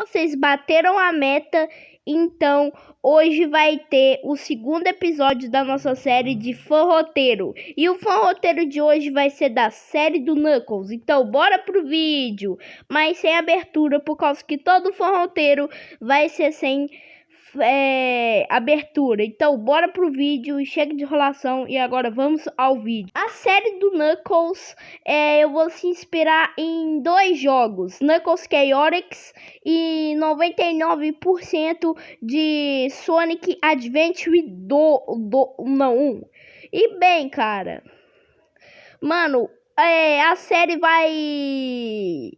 Vocês bateram a meta, então hoje vai ter o segundo episódio da nossa série de fã roteiro. E o fã roteiro de hoje vai ser da série do Knuckles. Então bora pro vídeo, mas sem abertura, por causa que todo fã roteiro vai ser sem abertura. Então bora pro vídeo e chega de enrolação. E agora vamos ao vídeo. A série do Knuckles, eu vou se inspirar em dois jogos, Knuckles Chaotix e 99% de Sonic Adventure 1. E bem, cara, mano, a série vai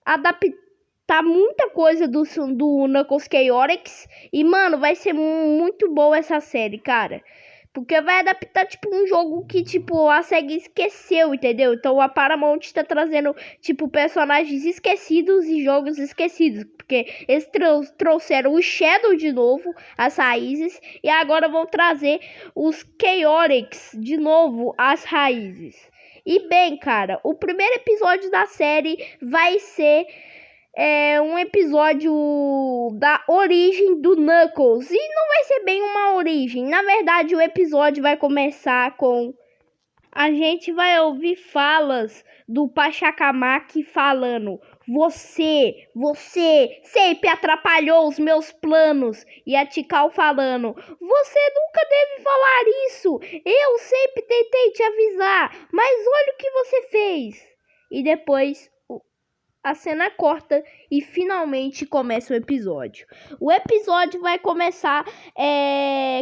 adaptar muita coisa do Knuckles Chaotix. E, mano, vai ser muito boa essa série, cara. Porque vai adaptar, tipo, um jogo que, tipo, a SEGA esqueceu, entendeu? Então a Paramount tá trazendo, tipo, personagens esquecidos e jogos esquecidos. Porque eles trouxeram o Shadow de novo, as raízes. E agora vão trazer os Chaotix de novo, as raízes. E bem, cara, o primeiro episódio da série vai ser um episódio da origem do Knuckles. E não vai ser bem uma origem. Na verdade, o episódio vai começar com... A gente vai ouvir falas do Pachacamac falando: Você sempre atrapalhou os meus planos. E a Tikal falando: Você nunca deve falar isso. Eu sempre tentei te avisar, mas olha o que você fez. E depois a cena corta e finalmente começa o episódio. O episódio vai começar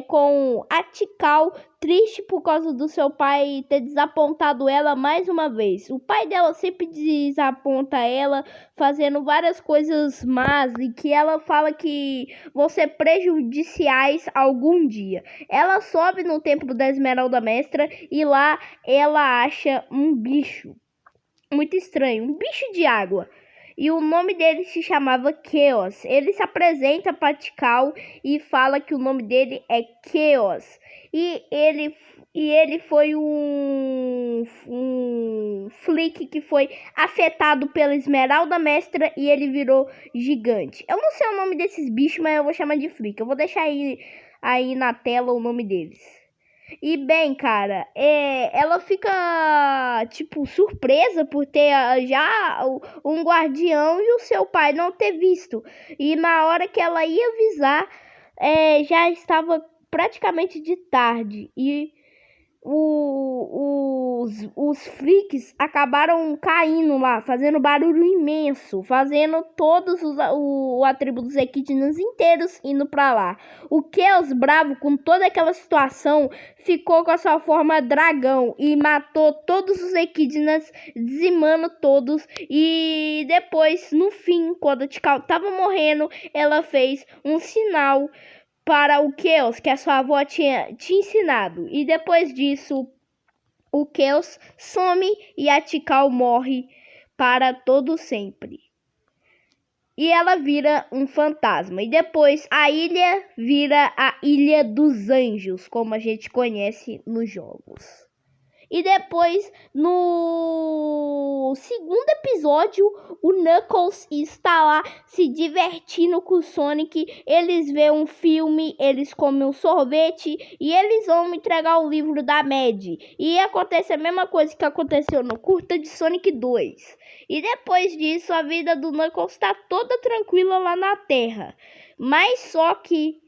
com a Tikal triste por causa do seu pai ter desapontado ela mais uma vez. O pai dela sempre desaponta ela, fazendo várias coisas más e que ela fala que vão ser prejudiciais algum dia. Ela sobe no templo da Esmeralda Mestra e lá ela acha um bicho muito estranho, um bicho de água. E o nome dele se chamava Chaos. Ele se apresenta para Tikal e fala que o nome dele é Chaos. E ele foi um Flick que foi afetado pela Esmeralda Mestra e ele virou gigante. Eu não sei o nome desses bichos, mas eu vou chamar de Flick. Eu vou deixar aí na tela o nome deles. E bem, cara, ela fica, tipo, surpresa por ter já um guardião e o seu pai não ter visto. E na hora que ela ia avisar, já estava praticamente de tarde. E os freaks acabaram caindo lá, fazendo barulho imenso, fazendo todos os atributos equidnas inteiros indo pra lá. O Chaos bravo com toda aquela situação ficou com a sua forma dragão e matou todos os equidnas, dizimando todos. E depois, no fim, quando a Tikal tava morrendo, ela fez um sinal para o Chaos que a sua avó tinha te ensinado. E depois disso, o Chaos some e a Tikal morre para todo sempre. E ela vira um fantasma. E depois a ilha vira a Ilha dos Anjos, como a gente conhece nos jogos. E depois, no segundo episódio, o Knuckles está lá se divertindo com o Sonic. Eles veem um filme, eles comem um sorvete e eles vão entregar o livro da Mad. E acontece a mesma coisa que aconteceu no curta de Sonic 2. E depois disso, a vida do Knuckles está toda tranquila lá na Terra. Mas só que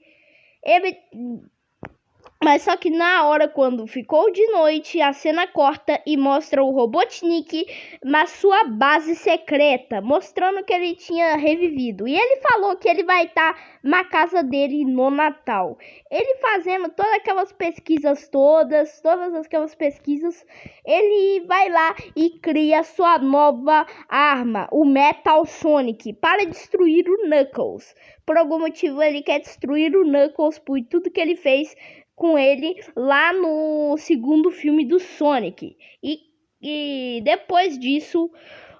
na hora, quando ficou de noite, a cena corta e mostra o Robotnik na sua base secreta, mostrando que ele tinha revivido. E ele falou que ele vai estar na casa dele no Natal. Ele fazendo todas aquelas pesquisas todas aquelas pesquisas, ele vai lá e cria sua nova arma, o Metal Sonic, para destruir o Knuckles. Por algum motivo, ele quer destruir o Knuckles por tudo que ele fez com ele lá no segundo filme do Sonic. E depois disso,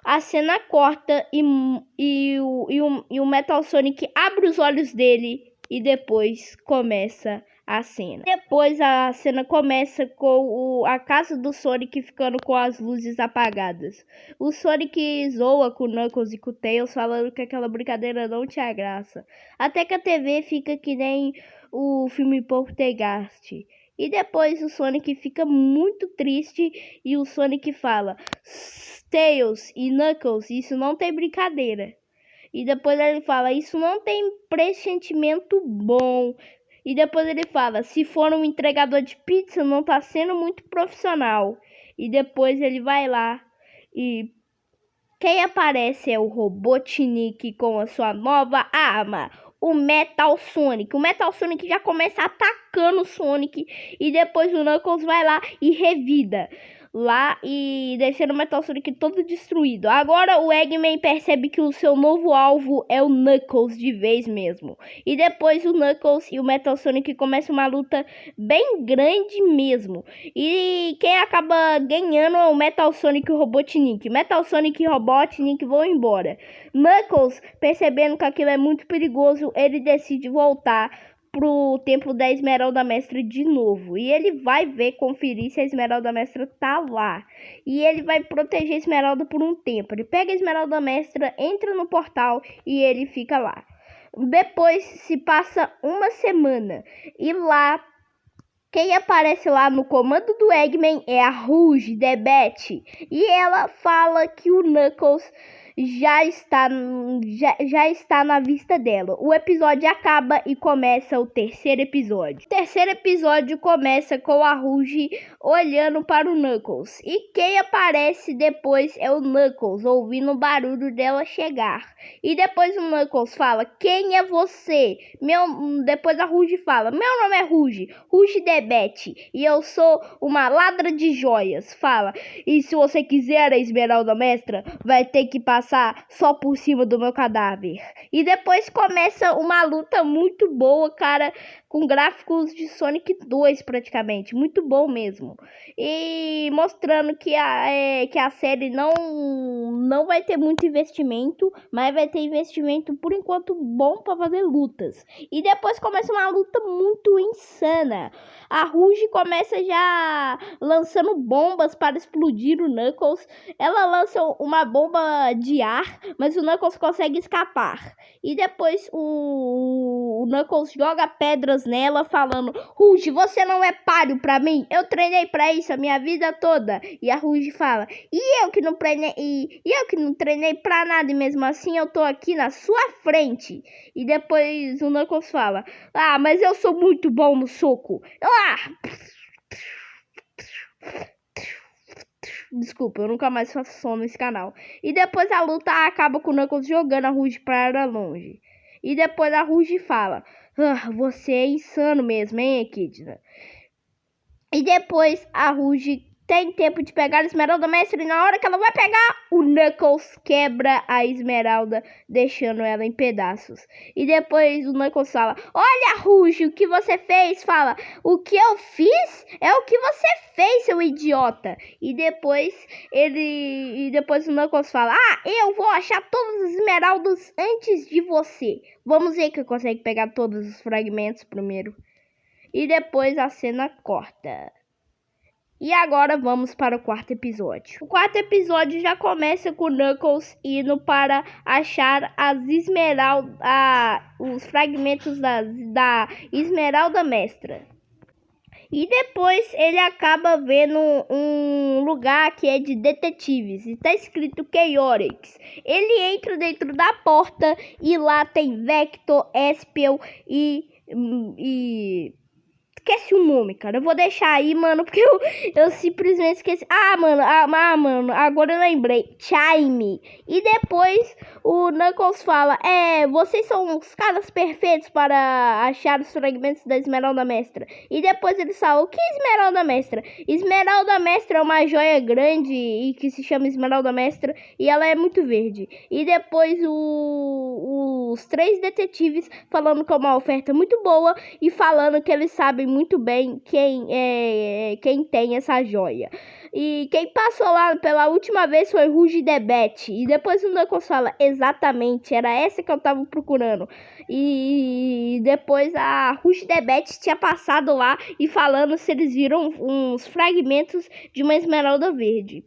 a cena corta e o Metal Sonic abre os olhos dele e depois começa a cena. Depois a cena começa com a casa do Sonic ficando com as luzes apagadas. O Sonic zoa com o Knuckles e com o Tails, falando que aquela brincadeira não tinha graça. Até que a TV fica que nem o filme Poltergeist. E depois o Sonic fica muito triste e o Sonic fala: Tails e Knuckles, isso não tem brincadeira. E depois ele fala: isso não tem pressentimento bom. E depois ele fala: se for um entregador de pizza, não tá sendo muito profissional. E depois ele vai lá e quem aparece é o Robotnik com a sua nova arma, o Metal Sonic. O Metal Sonic já começa atacando o Sonic e depois o Knuckles vai lá e revida lá e deixando o Metal Sonic todo destruído. Agora o Eggman percebe que o seu novo alvo é o Knuckles de vez mesmo. E depois o Knuckles e o Metal Sonic começam uma luta bem grande mesmo. E quem acaba ganhando é o Metal Sonic e o Robotnik. Metal Sonic e Robotnik vão embora. Knuckles, percebendo que aquilo é muito perigoso, ele decide voltar pro templo da Esmeralda Mestra de novo. E ele vai conferir se a Esmeralda Mestra tá lá. E ele vai proteger a Esmeralda por um tempo. Ele pega a Esmeralda Mestra, entra no portal e ele fica lá. Depois se passa uma semana. E lá, quem aparece lá no comando do Eggman é a Rouge the Bat. E ela fala que o Knuckles já está na vista dela. O episódio acaba e começa o terceiro episódio. O terceiro episódio começa com a Rouge olhando para o Knuckles. E quem aparece depois é o Knuckles, ouvindo o barulho dela chegar. E depois o Knuckles fala: quem é você? Depois a Rouge fala: meu nome é Rouge the Bat, e eu sou uma ladra de joias. Fala: e se você quiser a Esmeralda Mestra, vai ter que passar só por cima do meu cadáver. E depois começa uma luta muito boa, cara, com gráficos de Sonic 2 praticamente, muito bom mesmo. E mostrando que a série não vai ter muito investimento, mas vai ter investimento por enquanto bom para fazer lutas. E depois começa uma luta muito insana. A Rouge começa já lançando bombas para explodir o Knuckles. Ela lança uma bomba de ar, mas o Knuckles consegue escapar. E depois o Knuckles joga pedras nela, falando: Rouge, você não é páreo pra mim? Eu treinei pra isso a minha vida toda. E a Rouge fala: e eu que não treinei pra nada, e mesmo assim eu tô aqui na sua frente. E depois o Knuckles fala: ah, mas eu sou muito bom no soco. Desculpa, eu nunca mais faço som nesse canal. E depois a luta acaba com o Knuckles jogando a Rouge para longe. E depois a Rouge fala: ah, você é insano mesmo, hein, Echidna? E depois a Rouge tem tempo de pegar a Esmeralda Mestra, e na hora que ela vai pegar, o Knuckles quebra a Esmeralda, deixando ela em pedaços. E depois o Knuckles fala: olha, Rouge, o que você fez? Fala: o que eu fiz é o que você fez, seu idiota. E depois o Knuckles fala: ah, eu vou achar todas as esmeraldas antes de você. Vamos ver quem consegue pegar todos os fragmentos primeiro. E depois a cena corta. E agora vamos para o quarto episódio. O quarto episódio já começa com o Knuckles indo para achar os fragmentos da Esmeralda Mestra. E depois ele acaba vendo um lugar que é de detetives. E tá escrito Chaotix. Ele entra dentro da porta e lá tem Vector, Espio e esqueci o nome, cara. Eu vou deixar aí, mano, porque eu simplesmente esqueci. Mano, agora eu lembrei. Chime. E depois o Knuckles fala: vocês são os caras perfeitos para achar os fragmentos da Esmeralda Mestra. E depois eles falam: o que é Esmeralda Mestra? Esmeralda Mestra é uma joia grande e que se chama Esmeralda Mestra, e ela é muito verde. E depois os três detetives falando que é uma oferta muito boa e falando que eles sabem muito bem quem tem essa joia. E quem passou lá pela última vez foi Rouge the Bat. E depois o Knuckles fala, exatamente, era essa que eu tava procurando. E depois a Rouge the Bat tinha passado lá e falando se eles viram uns fragmentos de uma esmeralda verde.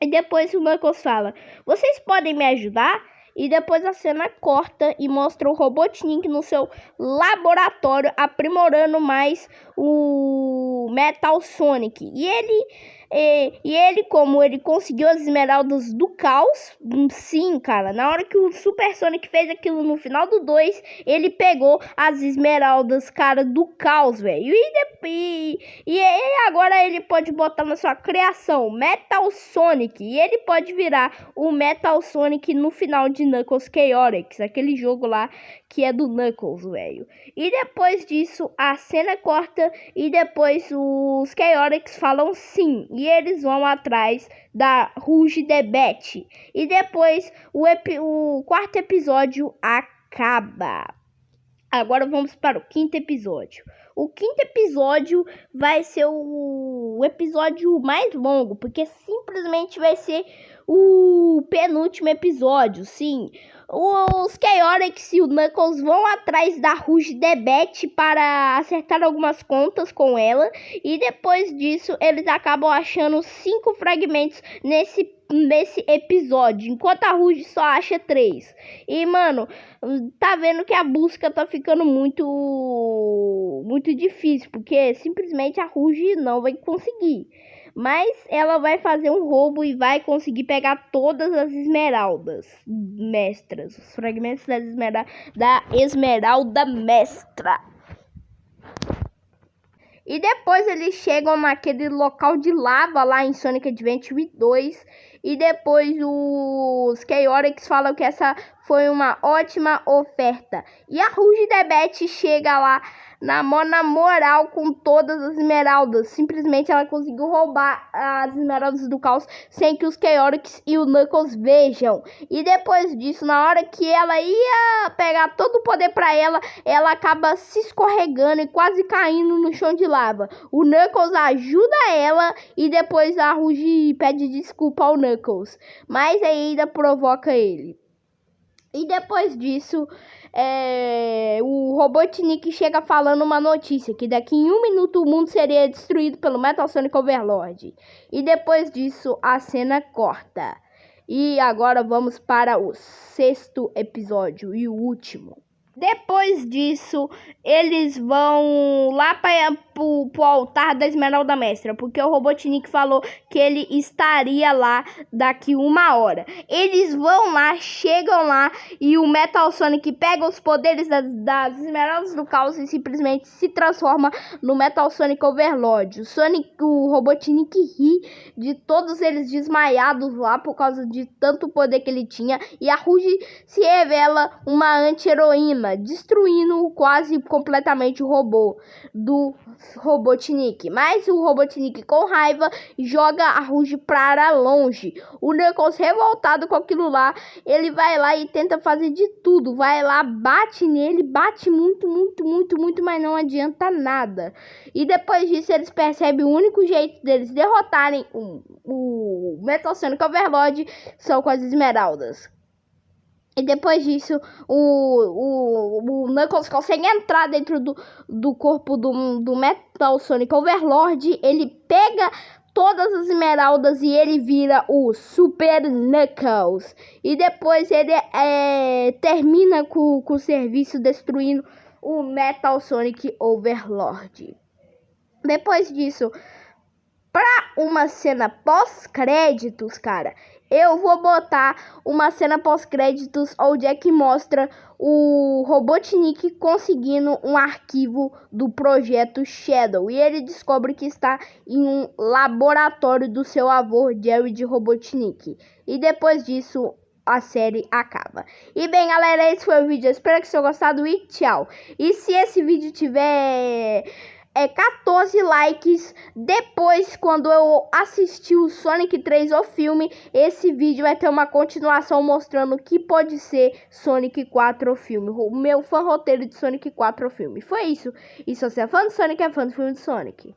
E depois o Knuckles fala, vocês podem me ajudar? E depois a cena corta e mostra o Robotnik no seu laboratório aprimorando mais o Metal Sonic. E ele, como ele conseguiu as esmeraldas do caos, sim, cara, na hora que o Super Sonic fez aquilo no final do 2, ele pegou as esmeraldas, cara, do caos, velho. E agora ele pode botar na sua criação Metal Sonic. E ele pode virar o Metal Sonic no final de Knuckles Chaotix, aquele jogo lá que é do Knuckles, velho. E depois disso, a cena corta e depois os Chaotix falam sim. E eles vão atrás da Rouge the Bat. E depois o quarto episódio acaba. Agora vamos para o quinto episódio. O quinto episódio vai ser o episódio mais longo, porque simplesmente vai ser o penúltimo episódio, sim. Os Chaotix e o Knuckles vão atrás da Rouge the Bat para acertar algumas contas com ela. E depois disso, eles acabam achando 5 fragmentos nesse episódio, enquanto a Rouge só acha 3. E, mano, tá vendo que a busca tá ficando muito difícil, porque simplesmente a Rouge não vai conseguir. Mas ela vai fazer um roubo e vai conseguir pegar todas as esmeraldas mestras, os fragmentos da esmeralda mestra. E depois eles chegam naquele local de lava lá em Sonic Adventure 2. E depois os Chaotix falam que essa foi uma ótima oferta. E a Rouge the Bat chega lá na moral com todas as esmeraldas. Simplesmente ela conseguiu roubar as esmeraldas do caos sem que os Chaotix e o Knuckles vejam. E depois disso, na hora que ela ia pegar todo o poder pra ela, ela acaba se escorregando e quase caindo no chão de lava. O Knuckles ajuda ela e depois a Rouge pede desculpa ao Knuckles, mas ainda provoca ele. E depois disso, o Robotnik chega falando uma notícia, que daqui em 1 minuto o mundo seria destruído pelo Metal Sonic Overlord. E depois disso, a cena corta. E agora vamos para o 6º episódio e o último. Depois disso, eles vão lá para o altar da Esmeralda Mestra, porque o Robotnik falou que ele estaria lá daqui 1 hora. Eles vão lá, chegam lá e o Metal Sonic pega os poderes das Esmeraldas do Caos e simplesmente se transforma no Metal Sonic Overlord. O Robotnik ri de todos eles desmaiados lá por causa de tanto poder que ele tinha, e a Rouge se revela uma anti-heroína, destruindo quase completamente o robô do Robotnik. Mas o Robotnik, com raiva, joga a Rouge para longe. O Knuckles, revoltado com aquilo lá, ele vai lá e tenta fazer de tudo. Vai lá, bate nele, bate muito, mas não adianta nada. E depois disso, eles percebem o único jeito deles derrotarem o Metal Sonic Overlord são com as esmeraldas. E depois disso, o Knuckles consegue entrar dentro do corpo do Metal Sonic Overlord. Ele pega todas as esmeraldas e ele vira o Super Knuckles. E depois ele termina com o serviço destruindo o Metal Sonic Overlord. Depois disso, pra uma cena pós-créditos, cara, eu vou botar uma cena pós-créditos onde é que mostra o Robotnik conseguindo um arquivo do projeto Shadow. E ele descobre que está em um laboratório do seu avô, Jared Robotnik. E depois disso, a série acaba. E bem, galera, esse foi o vídeo. Eu espero que vocês tenham gostado e tchau. E se esse vídeo tiver 14 likes. Depois, quando eu assistir o Sonic 3, o filme, esse vídeo vai ter uma continuação mostrando o que pode ser Sonic 4 o filme. O meu fã roteiro de Sonic 4 o filme. Foi isso. E se você é fã do Sonic, é fã do filme de Sonic.